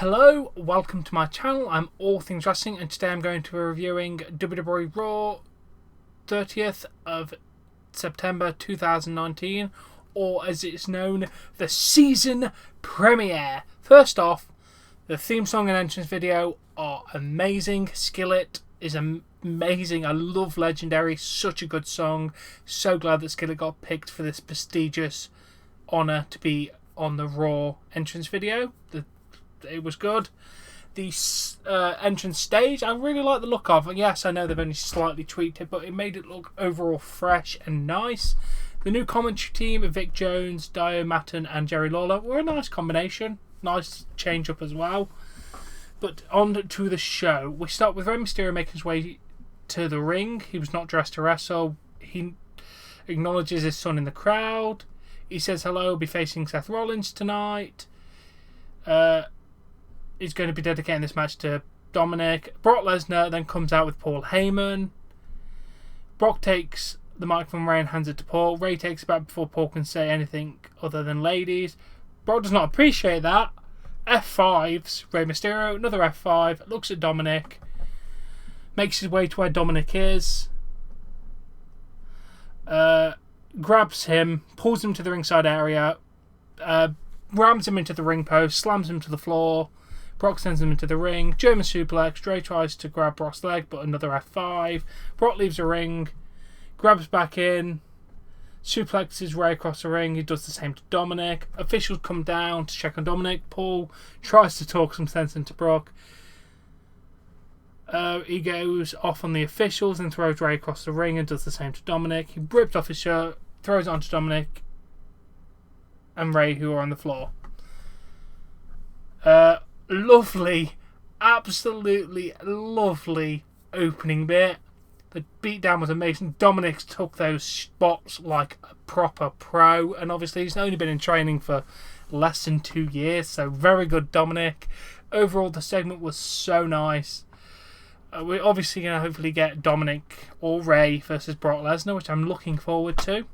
Hello, welcome to my channel. I'm All Things Wrestling, and today I'm going to be reviewing WWE Raw 30th of September 2019, or as it's known, the season premiere. First off, the theme song and entrance video are amazing. Skillet is amazing. I love Legendary, such a good song. So glad that Skillet got picked for this prestigious honour to be on the Raw entrance video. It was good. The entrance stage, I really like the look of. Yes, I know they've only slightly tweaked it, but it made it look overall fresh and nice. The new commentary team of Vic Jones, Dio Matten and Jerry Lawler were a nice combination. Nice change up as well. But on to the show. We start with Rey Mysterio making his way to the ring. He was not dressed to wrestle. He acknowledges his son in the crowd. He says hello, he'll be facing Seth Rollins tonight. He's going to be dedicating this match to Dominic. Brock Lesnar then comes out with Paul Heyman. Brock takes the mic from Rey and hands it to Paul. Rey takes it back before Paul can say anything other than ladies. Brock does not appreciate that. F5s Rey Mysterio. Another F5. Looks at Dominic. Makes his way to where Dominic is. Grabs him. Pulls him to the ringside area. Rams him into the ring post. Slams him to the floor. Brock sends him into the ring. German suplex. Rey tries to grab Brock's leg, but another F5. Brock leaves the ring. Grabs back in. Suplexes Rey across the ring. He does the same to Dominic. Officials come down to check on Dominic. Paul tries to talk some sense into Brock. He goes off on the officials and throws Rey across the ring and does the same to Dominic. He rips off his shirt, throws it onto Dominic and Rey, who are on the floor. Lovely, absolutely lovely opening bit. The beatdown was amazing. Dominic took those spots like a proper pro, and obviously he's only been in training for less than 2 years, so very good, Dominic. Overall, the segment was so nice. We're obviously going to hopefully get Dominic or Rey versus Brock Lesnar, which I'm looking forward to.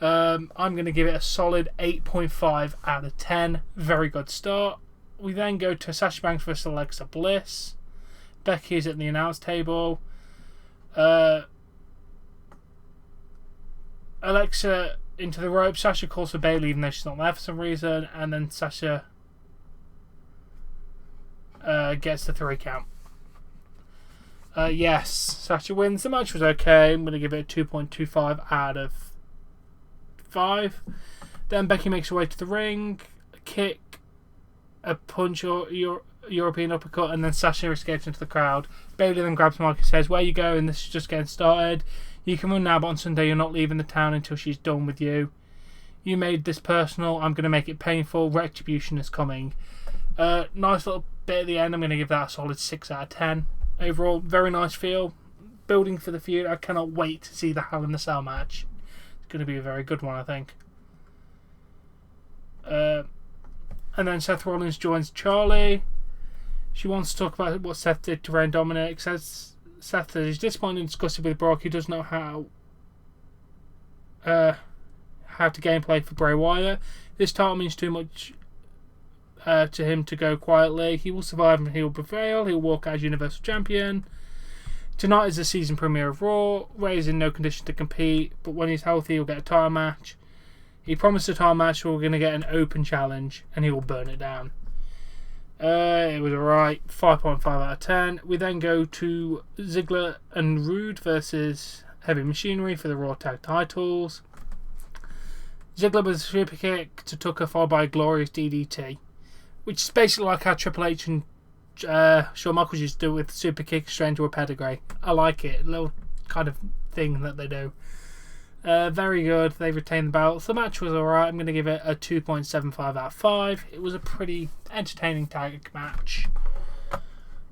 I'm going to give it a solid 8.5 out of 10. Very good start. We then go to Sasha Banks versus Alexa Bliss. Becky is at the announce table. Alexa into the rope. Sasha calls for Bayley even though she's not there for some reason. And then Sasha gets the 3 count. Yes, Sasha wins. The match was okay. I'm going to give it a 2.25 out of 5. Then Becky makes her way to the ring. A kick. A punch or European uppercut, and then Sasha escapes into the crowd. Bayley then grabs Mark and says, "Where you going? This is just getting started. You can run now, but on Sunday you're not leaving the town until she's done with you. You made this personal. I'm going to make it painful. Retribution is coming." Nice little bit at the end. I'm going to give that a solid 6 out of 10. Overall, very nice feel. Building for the feud. I cannot wait to see the Hell in the Cell match. It's going to be a very good one, I think. And then Seth Rollins joins Charlie. She wants to talk about what Seth did to Rey and Dominic. Says Seth that he's disappointed and disgusted with Brock. He doesn't know how to gameplay for Bray Wyatt. This title means too much to him to go quietly. He will survive and he will prevail. He will walk out as Universal Champion. Tonight is the season premiere of Raw. Rey is in no condition to compete, but when he's healthy, he'll get a title match. He promised a title match, so we're going to get an open challenge, and he will burn it down. It was alright, 5.5 out of 10. We then go to Ziggler and Rude versus Heavy Machinery for the Raw Tag Titles. Ziggler was a super kick to Tucker, followed by a glorious DDT, which is basically like how Triple H and Shawn Michaels used to do with super kick straight into a pedigree. I like it, a little kind of thing that they do. Very good. They retained the belts. The match was alright. I'm going to give it a 2.75 out of 5. It was a pretty entertaining tag match.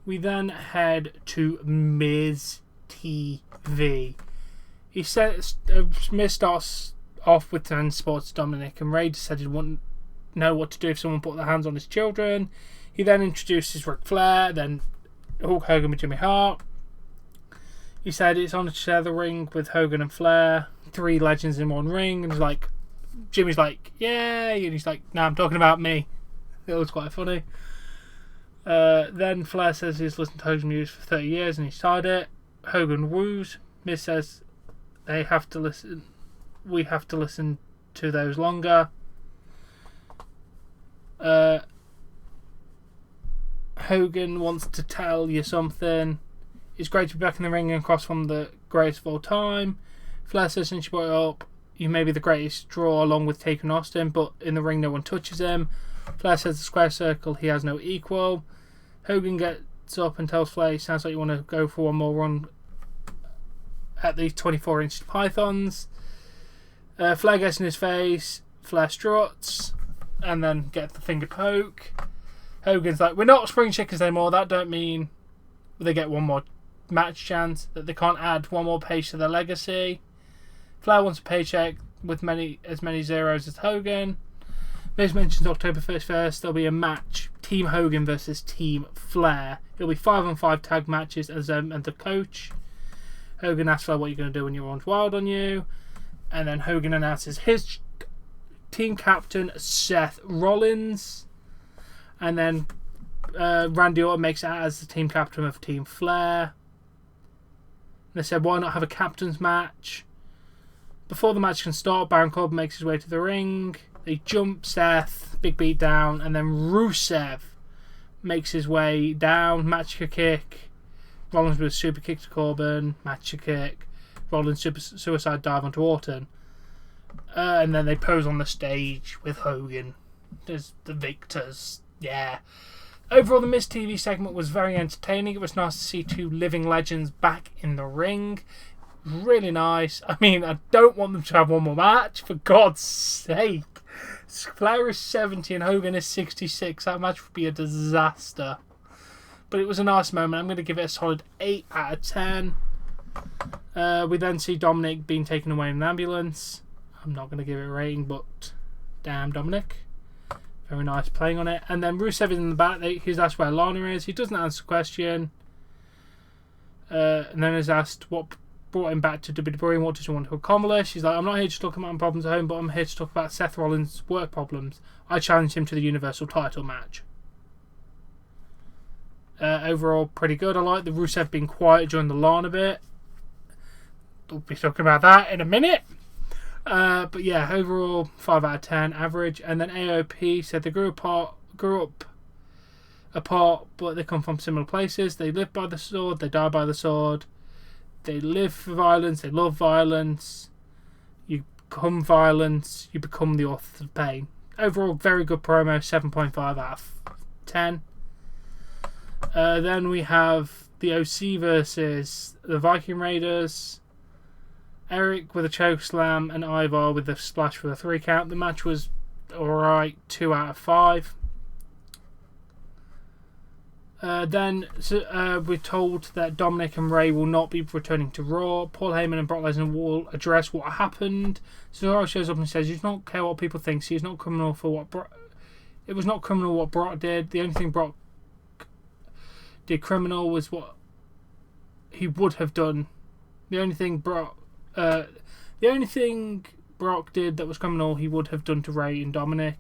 We then head to Miz TV. He said Miz starts off with 10 spots to Dominic, and Rey said he wouldn't know what to do if someone put their hands on his children. He then introduces Ric Flair, then Hulk Hogan with Jimmy Hart. He said it's honoured to share the ring with Hogan and Flair. 3 legends in one ring. And he's like, Jimmy's like, yay. And he's like, no, I'm talking about me. It was quite funny. Then Flair says he's listened to Hogan's music for 30 years and he's tired of it. Hogan woos. Miz says we have to listen to those longer. Hogan wants to tell you something. It's great to be back in the ring and across from the greatest of all time. Flair says since you brought it up, you may be the greatest draw along with Taker and Austin, but in the ring no one touches him. Flair says the square circle he has no equal. Hogan gets up and tells Flair, sounds like you want to go for one more run at these 24-inch pythons. Flair gets in his face. Flair struts and then gets the finger poke. Hogan's like, we're not spring chickens anymore. That don't mean they get one more match chance, that they can't add one more page to their legacy. Flair wants a paycheck with as many zeros as Hogan. Miz mentions October 1st. There'll be a match, Team Hogan versus Team Flair. It'll be 5-on-5 tag matches as them and the coach. Hogan asks Flair what you're going to do when your runs wild on you. And then Hogan announces his team captain, Seth Rollins. And then Randy Orton makes it out as the team captain of Team Flair. They said, why not have a captain's match? Before the match can start, Baron Corbin makes his way to the ring. They jump Seth, big beat down, and then Rusev makes his way down. Match kick. Rollins with a super kick to Corbin. Match kick. Rollins suicide dive onto Orton. And then they pose on the stage with Hogan as the victors. Yeah. Overall, the Miz TV segment was very entertaining. It was nice to see two living legends back in the ring. Really nice. I mean, I don't want them to have one more match, for God's sake. Flair is 70 and Hogan is 66. That match would be a disaster. But it was a nice moment. I'm going to give it a solid 8 out of 10. We then see Dominic being taken away in an ambulance. I'm not going to give it a rating, but damn Dominic. Very nice playing on it. And then Rusev is in the back. He's asked where Lana is. He doesn't answer the question. And then is asked what brought him back to WWE and what does he want to accomplish. He's like, I'm not here to talk about my problems at home, but I'm here to talk about Seth Rollins' work problems. I challenged him to the Universal title match. Overall, pretty good. I like the Rusev being quiet during the Lana bit. We'll be talking about that in a minute. But yeah, overall 5 out of 10 average. And then AOP said they grew up apart, but they come from similar places. They live by the sword, they die by the sword. They live for violence, they love violence. You become violence, you become the author of pain. Overall, very good promo, 7.5 out of 10. Then we have the OC versus the Viking Raiders. Eric with a choke slam and Ivar with a splash for the 3 count. The match was alright, 2 out of 5. Then we're told that Dominic and Ray will not be returning to Raw. Paul Heyman and Brock Lesnar will address what happened. Cesaro shows up and says he does not care what people think. He is not criminal for what it was not criminal what Brock did. The only thing Brock did criminal was what he would have done. The only thing Brock did that was criminal he would have done to Ray and Dominic.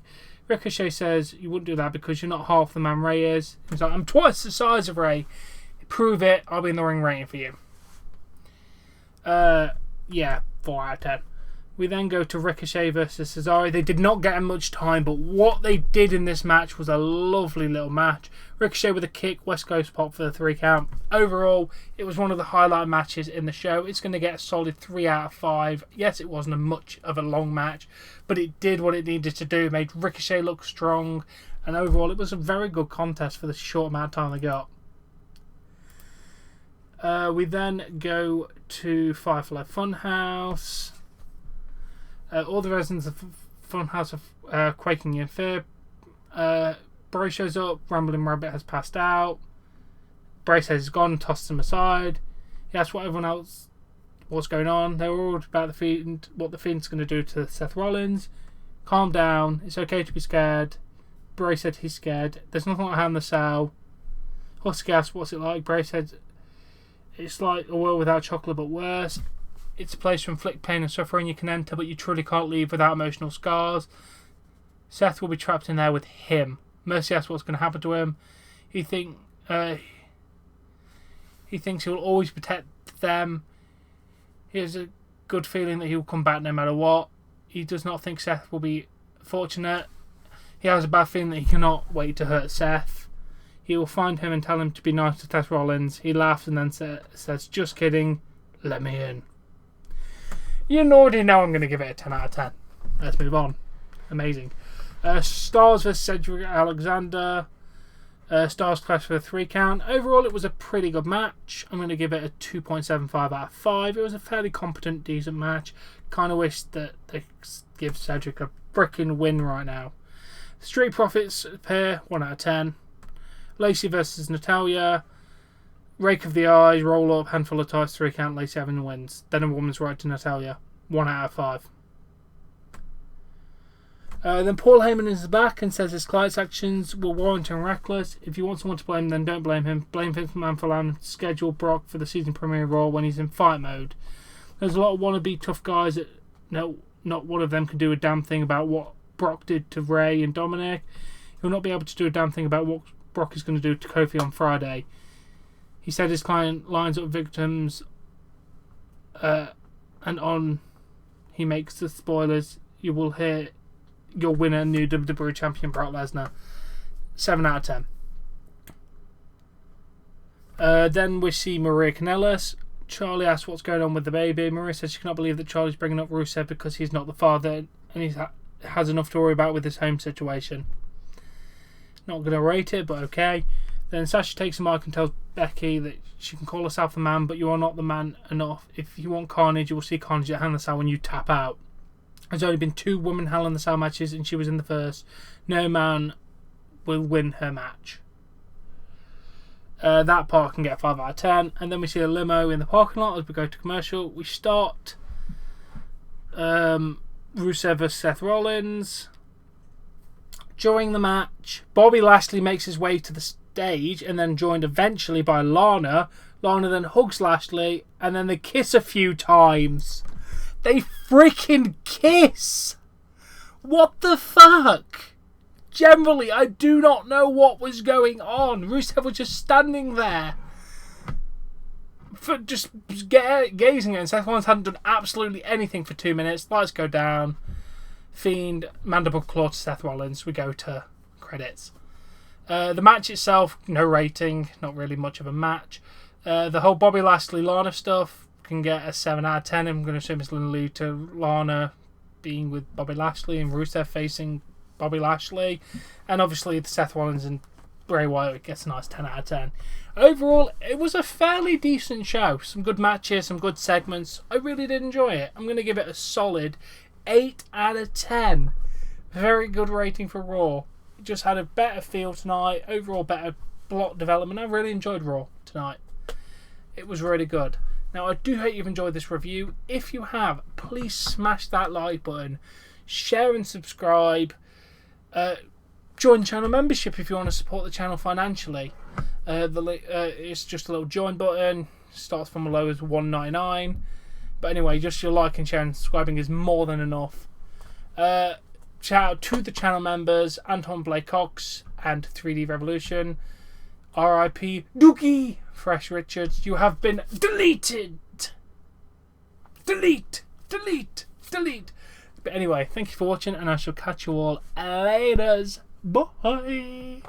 Ricochet says you wouldn't do that because you're not half the man Ray is. He's like, I'm twice the size of Ray. Prove it. I'll be in the ring waiting for you. Yeah, 4 out of 10. We then go to Ricochet versus Cesaro. They did not get much time, but what they did in this match was a lovely little match. Ricochet with a kick, West Coast pop for the 3 count. Overall, it was one of the highlight matches in the show. It's going to get a solid 3 out of 5. Yes, it wasn't much of a long match, but it did what it needed to do. It made Ricochet look strong, and overall, it was a very good contest for the short amount of time they got. We then go to Firefly Funhouse. All the residents of Funhouse are quaking in fear. Bray shows up. Rambling Rabbit has passed out. Bray says he's gone and tosses him aside. He asks what everyone else what's going on. They're worried about the Fiend, what the Fiend's going to do to Seth Rollins. Calm down. It's okay to be scared. Bray said he's scared. There's nothing like having the cell. Husky asked what's it like. Bray said it's like a world without chocolate but worse. It's a place to inflict pain and suffering you can enter, but you truly can't leave without emotional scars. Seth will be trapped in there with him. Mercy asks what's going to happen to him. He thinks he will always protect them. He has a good feeling that he will come back no matter what. He does not think Seth will be fortunate. He has a bad feeling that he cannot wait to hurt Seth. He will find him and tell him to be nice to Seth Rollins. He laughs and then says, "Just kidding, let me in." You already know I'm going to give it a 10 out of 10. Let's move on. Amazing. Stars vs Cedric Alexander. Stars clash for a 3 count. Overall, it was a pretty good match. I'm going to give it a 2.75 out of 5. It was a fairly competent, decent match. Kind of wish that they give Cedric a freaking win right now. Street Profits appear, 1 out of 10. Lacey versus Natalya. Rake of the eyes, roll up, handful of ties, 3 count. Lacey Evans wins. Then a woman's right to Natalya, 1 out of 5. Then Paul Heyman is back and says his client's actions were warranted and reckless. If you want someone to blame, then don't blame him. Blame Vince McMahon for allowing him to schedule Brock for the season premiere Raw when he's in fight mode. There's a lot of wannabe tough guys that not one of them can do a damn thing about what Brock did to Ray and Dominic. He'll not be able to do a damn thing about what Brock is going to do to Kofi on Friday. He said his client lines up victims and on he makes the spoilers. You will hear your winner, new WWE Champion Brock Lesnar. 7 out of 10. Then we see Maria Kanellis. Charlie asks what's going on with the baby. Maria says she cannot believe that Charlie's bringing up Rusev because he's not the father and he has enough to worry about with his home situation. Not going to rate it, but okay. Then Sasha takes a mic and tells Becky that she can call herself a man, but you are not the man enough. If you want carnage, you will see carnage at Hell in a Cell when you tap out. There's only been 2 women Hell in the Cell matches and she was in the first. No man will win her match. That part can get 5 out of 10. And then we see a limo in the parking lot as we go to commercial. We start Rusev vs Seth Rollins. During the match, Bobby Lashley makes his way to the stage and then joined eventually by Lana. Lana then hugs Lashley and then they kiss a few times. They freaking kiss! What the fuck? Generally, I do not know what was going on. Rusev was just standing there, just gazing at it. Seth Rollins hadn't done absolutely anything for 2 minutes. Lights go down. Fiend, mandible claw to Seth Rollins. We go to credits. The match itself, no rating. Not really much of a match. The whole Bobby Lashley Lana stuff can get a 7 out of 10. I'm going to assume it's going to lead to Lana being with Bobby Lashley and Rusev facing Bobby Lashley. And obviously the Seth Rollins and Bray Wyatt gets a nice 10 out of 10. Overall, it was a fairly decent show. Some good matches, some good segments. I really did enjoy it. I'm going to give it a solid 8 out of 10. Very good rating for Raw. It just had a better feel tonight. Overall better plot development. I really enjoyed Raw tonight. It was really good. Now, I do hope you've enjoyed this review. If you have, please smash that like button. Share and subscribe. Join channel membership if you want to support the channel financially. It's just a little join button. Starts from as low as $1.99. But anyway, just your like and share and subscribing is more than enough. Shout out to the channel members, Anton Blake-Cox and 3D Revolution. R.I.P. Dookie Fresh Richards. You have been deleted. Delete. But anyway, thank you for watching and I shall catch you all later. Bye.